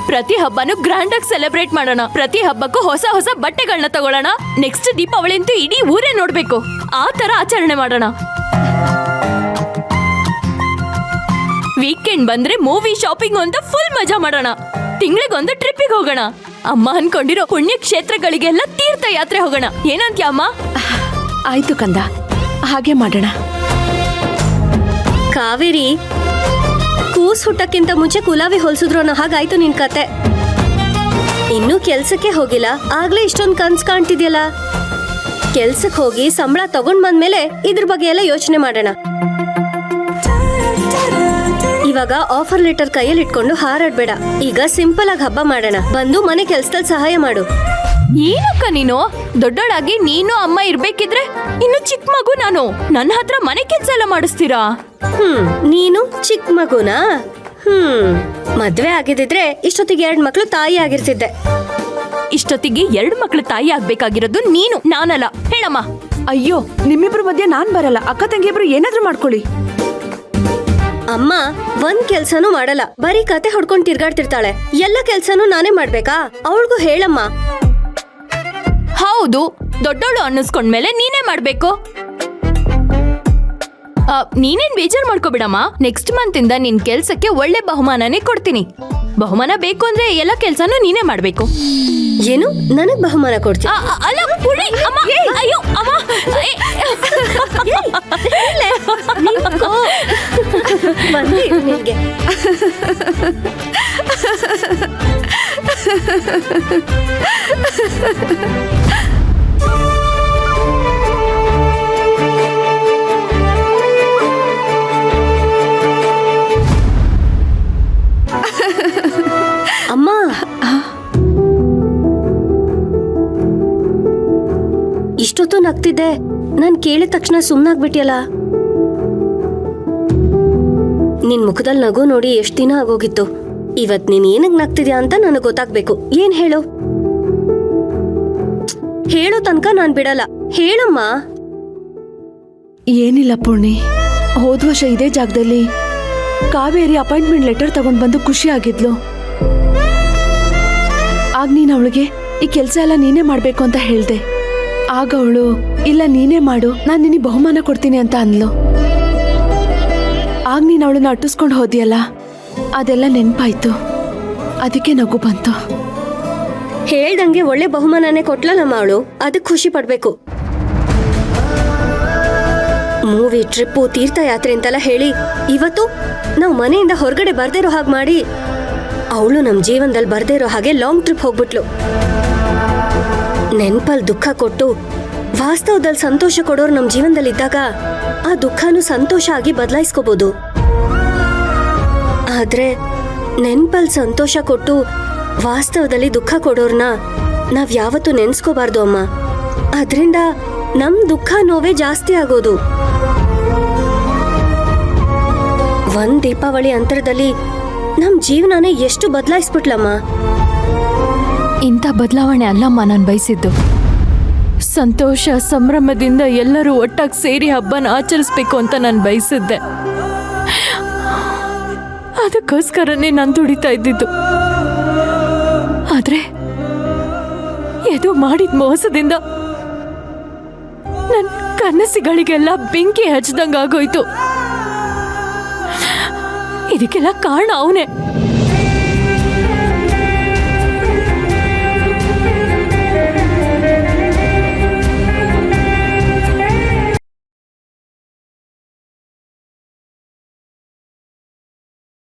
ಪ್ರತಿ ಹಬ್ಬನು ಗ್ರ್ಯಾಂಡ್ ಆಗಿ ಸೆಲೆಬ್ರೇಟ್ ಮಾಡೋಣ. ಪ್ರತಿ ಹಬ್ಬಕ್ಕೂ ಹೊಸ ಹೊಸ ಬಟ್ಟೆಗಳನ್ನ ತಗೊಳ್ಳೋಣ. ನೆಕ್ಸ್ಟ್ ದೀಪಾವಳಿ ಅಂತೂ ಇಡೀ ಊರೇ ನೋಡ್ಬೇಕು. ಆ ತರ ಆಚರಣೆ ಮಾಡೋಣ. ವೀಕೆಂಡ್ ಬಂದ್ರೆ ಮೂವಿ, ಶಾಪಿಂಗ್ ಅಂತ ಫುಲ್ ಮಜಾ ಮಾಡೋಣ. ತಿಂಗಳಿಗೊಂದು ಟ್ರಿಪ್ಪಿಗೆ ಹೋಗೋಣ. ಅಮ್ಮ ಅನ್ಕೊಂಡಿರೋ ಪುಣ್ಯ ಕ್ಷೇತ್ರಗಳಿಗೆಲ್ಲ ತೀರ್ಥಯಾತ್ರೆ ಹೋಗೋಣ. ಏನಂತ್ಯ ಅಮ್ಮ? ಆಯ್ತು ಕಂದ, ಹಾಗೆ ಮಾಡೋಣ. ಕಾವೇರಿ, ಕೂಸ್ ಹುಟ್ಟಕ್ಕಿಂತ ಮುಂಚೆ ಕುಲಾವಿ ಹೊಲ್ಸಿದ್ರು ಅನ್ನೋ ಹಾಗಾಯ್ತು ನಿನ್ ಕತೆ. ಇನ್ನೂ ಕೆಲ್ಸಕ್ಕೆ ಹೋಗಿಲ್ಲ, ಆಗ್ಲೇ ಇಷ್ಟೊಂದು ಕನ್ಸ್ ಕಾಣ್ತಿದ್ಯಲ್ಲ. ಕೆಲ್ಸಕ್ಕೆ ಹೋಗಿ ಸಂಬಳ ತಗೊಂಡ್ ಬಂದ್ಮೇಲೆ ಇದ್ರ ಬಗ್ಗೆ ಎಲ್ಲ ಯೋಚನೆ ಮಾಡೋಣ. ಇವಾಗ ಆಫರ್ ಲೆಟರ್ ಕೈಯಲ್ಲಿ ಇಟ್ಕೊಂಡು ಹಾರಾಡ್ಬೇಡ. ಈಗ ಸಿಂಪಲ್ ಆಗಿ ಹಬ್ಬ ಮಾಡೋಣ. ಬಂದು ಮನೆ ಕೆಲ್ಸದಲ್ಲಿ ಸಹಾಯ ಮಾಡು. ಏನಕ್ಕ ನೀನು ದೊಡ್ಡೋಳಾಗಿ ನೀನು ಅಮ್ಮ ಇರ್ಬೇಕಿದ್ರೆ ಇನ್ನು ಚಿಕ್ಕ ಮಗು ನಾನು. ನನ್ನ ಹತ್ರ ಮನೆ ಕೆಲ್ಸ ಎಲ್ಲ ಮಾಡಿಸ್ತೀರಾ? ನೀನು ಚಿಕ್ಕ ಮಗುನಾ? ಮದ್ವೆ ಆಗಿದ್ರೆ ಇಷ್ಟೊತ್ತಿಗೆ 2 ಮಕ್ಳು ತಾಯಿ ಆಗಿರ್ತಿದ್ದೆ. ಇಷ್ಟೊತ್ತಿಗೆ 2 ಮಕ್ಳು ತಾಯಿ ಆಗ್ಬೇಕಾಗಿರೋದು ನೀನು, ನಾನಲ್ಲ. ಹೇಳಮ್ಮ. ಅಯ್ಯೋ, ನಿಮ್ಮಿಬ್ರ ಮಧ್ಯೆ ನಾನ್ ಬರಲ್ಲ. ಅಕ್ಕ ತಂಗಿಬ್ರು ಏನಾದ್ರೂ ಮಾಡ್ಕೊಳ್ಳಿ. ಅಮ್ಮ ಒಂದ್ ಕೆಲ್ಸನೂ ಮಾಡಲ್ಲ, ಬರೀ ಕತೆ ಹೊಡ್ಕೊಂಡ್ ತಿರ್ಗಾಡ್ತಿರ್ತಾಳೆ. ಎಲ್ಲ ಕೆಲ್ಸನೂ ನಾನೇ ಮಾಡ್ಬೇಕಾ? ಅವಳಿಗೂ ಹೇಳಮ್ಮ. ಹೌದು, ದೊಡ್ಡೋಳು ಅನ್ನಿಸ್ಕೊಂಡ್ಮೇಲೆ ನೀನೇ ಮಾಡ್ಬೇಕು. ನೀನೇನ್ ಬೇಜಾರ್ ಮಾಡ್ಕೋಬಿಡಮ್ಮ. ನೆಕ್ಸ್ಟ್ ಮಂತ್ ಇಂದ ನಿನ್ ಕೆಲ್ಸಕ್ಕೆ ಒಳ್ಳೆ ಬಹುಮಾನನೇ ಕೊಡ್ತೀನಿ. ಬಹುಮಾನ ಬೇಕು ಅಂದ್ರೆ ಎಲ್ಲ ಕೆಲ್ಸನೂ ನೀನೇ ಮಾಡ್ಬೇಕು. ಏನು, ನನಗ್ ಬಹುಮಾನ ಕೊಡ್ತೀಯ? ಅಲ್ಲ ಪುಳಿ, ಅಮ್ಮ, ಅಯ್ಯೋ ಅಮ್ಮ. ನಿನ್ಗೆ ಅಮ್ಮ, ಇಷ್ಟೊತ್ತು ನಗ್ತಿದ್ದೆ, ನಾನ್ ಕೇಳಿದ ತಕ್ಷಣ ಸುಮ್ನಾಗ್ಬಿಟ್ಟಿಯಲ್ಲ. ನಿನ್ ಮುಖದಲ್ಲಿ ನಗು ನೋಡಿ ಎಷ್ಟ್ ದಿನ ಆಗೋಗಿತ್ತು. ಇವತ್ ನೀನ್ ಏನಕ್ ನಗ್ತಿದ್ಯಾ ಅಂತ ನನಗ್ ಗೊತ್ತಾಗ್ಬೇಕು. ಏನ್ ಹೇಳು? ಹೇಳೋ ತನಕ ನಾನ್ ಬಿಡಲ್ಲ. ಹೇಳಮ್ಮ. ಏನಿಲ್ಲ ಪೂರ್ಣಿ, ಹೋದ್ ವರ್ಷ ಇದೇ ಜಾಗದಲ್ಲಿ ಕಾವೇರಿ ಅಪಾಯಿಂಟ್ಮೆಂಟ್ ಲೆಟರ್ ತಗೊಂಡ್ ಬಂದು ಖುಷಿ ಆಗಿದ್ಲು. ಆಗ ನೀನ್ ಅವಳಿಗೆ ಈ ಕೆಲ್ಸ ಎಲ್ಲ ನೀನೇ ಮಾಡ್ಬೇಕು ಅಂತ ಹೇಳ್ದೆ. ಆಗ ಅವಳು ಇಲ್ಲ ನೀನೇ ಮಾಡು, ನಾನ್ ನಿನಗೆ ಬಹುಮಾನ ಕೊಡ್ತೀನಿ ಅಂತ ಅಂದ್ಲು. ಆಗ ನೀನ್ ಅವಳನ್ನ ಅಟ್ಟಿಸ್ಕೊಂಡು ಹೋದಿಯಲ್ಲ, ಅದೆಲ್ಲ ನೆನ್ಪಾಯ್ತು. ಅದಕ್ಕೆ ನಗು ಬಂತು. ಹೇಳ್ದಂಗೆ ಒಳ್ಳೆ ಬಹುಮಾನನೇ ಕೊಟ್ಲಲ್ಲಮ್ಮ ಅವಳು, ಅದಕ್ಕೆ ಖುಷಿ ಪಡ್ಬೇಕು. ಮೂವಿ, ಟ್ರಿಪ್ಪು, ತೀರ್ಥಯಾತ್ರೆ ಅಂತೆಲ್ಲ ಹೇಳಿ ಇವತ್ತು ನಾವು ಮನೆಯಿಂದ ಹೊರಗಡೆ ಬರ್ದೇ ಇರೋ ಹಾಗೆ ಮಾಡಿ ಅವಳು ನಮ್ಮ ಜೀವನದಲ್ಲಿ ಬರ್ದೇ ಇರೋ ಹಾಗೆ ಲಾಂಗ್ ಟ್ರಿಪ್ ಹೋಗ್ಬಿಟ್ಲು. ನೆನ್ಪಲ್ ದುಃಖ ಕೊಟ್ಟು ವಾಸ್ತವದಲ್ಲಿ ಸಂತೋಷ ಕೊಡೋರು ನಮ್ಮ ಜೀವನದಲ್ಲಿ ಇದ್ದಾಗ ಆ ದುಃಖನೂ ಸಂತೋಷ ಆಗಿ ಬದಲಾಯಿಸ್ಕೋಬಹುದು. ಆದ್ರೆ ನೆನ್ಪಲ್ ಸಂತೋಷ ಕೊಟ್ಟು ವಾಸ್ತವದಲ್ಲಿ ದುಃಖ ಕೊಡೋರ್ನ ನಾವ್ ಯಾವತ್ತೂ ನೆನ್ಸ್ಕೋಬಾರ್ದು ಅಮ್ಮ. ಅದ್ರಿಂದ ನಮ್ ದುಃಖ ನೋವೇ ಜಾಸ್ತಿ ಆಗೋದು. ಒಂದ್ ದೀಪಾವಳಿ ಅಂತರದಲ್ಲಿ ನಮ್ ಜೀವನನೇ ಎಷ್ಟು ಬದಲಾಯಿಸ್ಬಿಟ್ಲಮ್ಮ. ಇಂಥ ಬದಲಾವಣೆ ಅಲ್ಲಮ್ಮ ನಾನು ಬಯಸಿದ್ದು. ಸಂತೋಷ ಸಂಭ್ರಮದಿಂದ ಎಲ್ಲರೂ ಒಟ್ಟಾಗಿ ಸೇರಿ ಹಬ್ಬನ ಆಚರಿಸ್ಬೇಕು ಅಂತ ನಾನು ಬಯಸಿದ್ದೆ. ಅದಕ್ಕೋಸ್ಕರನೇ ನಾನು ದುಡಿತಾ ಇದ್ದಿದ್ದು. ಆದ್ರೆ ಇದು ಮಾಡಿದ ಮೋಸದಿಂದ ನನ್ನ ಕನಸುಗಳಿಗೆಲ್ಲ ಬೆಂಕಿ ಹಚ್ಚಿದಂಗಾಗೋಯ್ತು. ಇದಕ್ಕೆಲ್ಲ ಕಾರಣ ಅವನೇ.